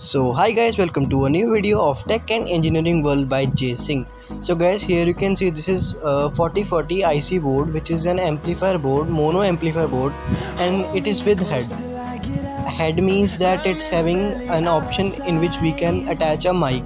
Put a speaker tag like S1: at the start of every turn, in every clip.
S1: So hi guys, welcome to a new video of Tech and Engineering World by Jay Singh. So guys, here you can see this is a 4040 IC board, which is an amplifier board, mono amplifier board, and it is with head. Head means that it's having an option in which we can attach a mic.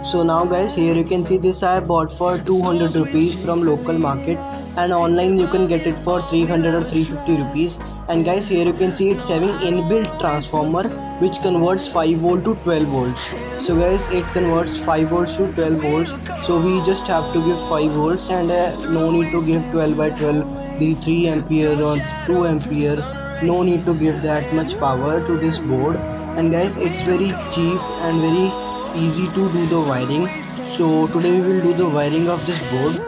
S1: So now guys, here you can see this I bought for 200 rupees from local market, and online you can get it for 300 or 350 rupees. And guys, here you can see it's having inbuilt transformer which converts 5 volt to 12 volts. So guys, it converts 5 volts to 12 volts, so we just have to give 5 volts, and no need to give 12 by 12 the 3 ampere or 2 ampere. No need to give that much power to this board. And guys, it's very cheap and very easy to do the wiring. So today we will do the wiring of this board.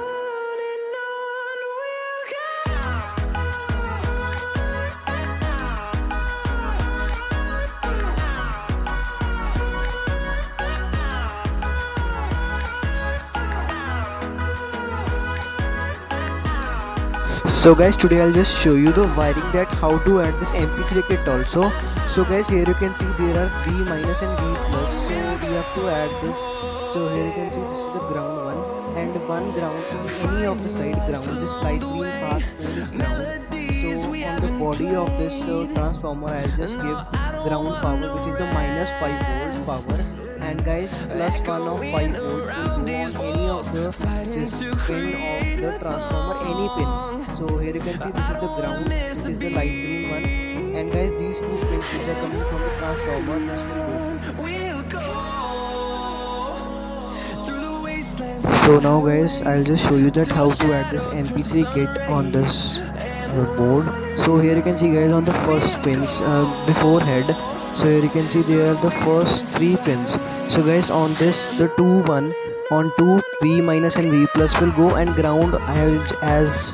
S1: So guys, today I'll just show you the wiring, that how to add this MP3 kit also. So guys, here you can see there are V minus and V plus, so we have to add this. So here you can see this is the ground one, and one ground on any of the side ground. This light green path pole is ground. So on the body of this transformer, I'll just give ground power, which is the minus 5 volts power, and guys, plus 1 of 5 volts will go on any of this pin of the transformer, any pin. So here you can see this is the ground, which is the light green one, and guys, these two pins which are coming from the transformer, this will go. So now guys, I'll just show you that how to add this MP3 kit on this board. So here you can see guys, on the first pins before head, so here you can see there are the first 3 pins. So guys, on this the 2 on 2 V minus and V plus will go, and ground as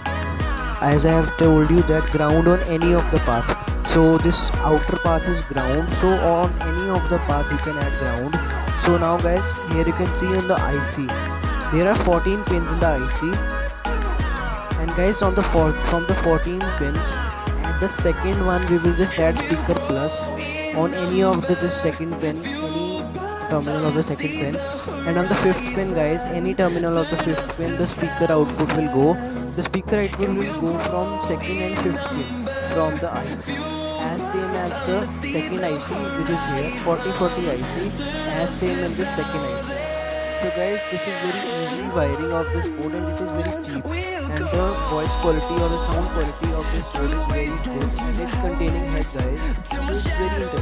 S1: I have told you that ground on any of the path. So this outer path is ground, so on any of the path you can add ground. So now guys, here you can see in the IC there are 14 pins in the IC, and guys, on the from the 14 pins, at the second one we will just add speaker plus on any of the second pin, any terminal of the second pin. And on the 5th pin guys, any terminal of the 5th pin, the speaker output will go. The speaker output will go from 2nd and 5th pin from the IC, as same as the second IC, which is here 4040 IC, as same as the second IC. So guys, this is very easy wiring of this board, and it is very cheap, and the voice quality or the sound quality of this board is very good, and it's containing head guys, so it's very interesting.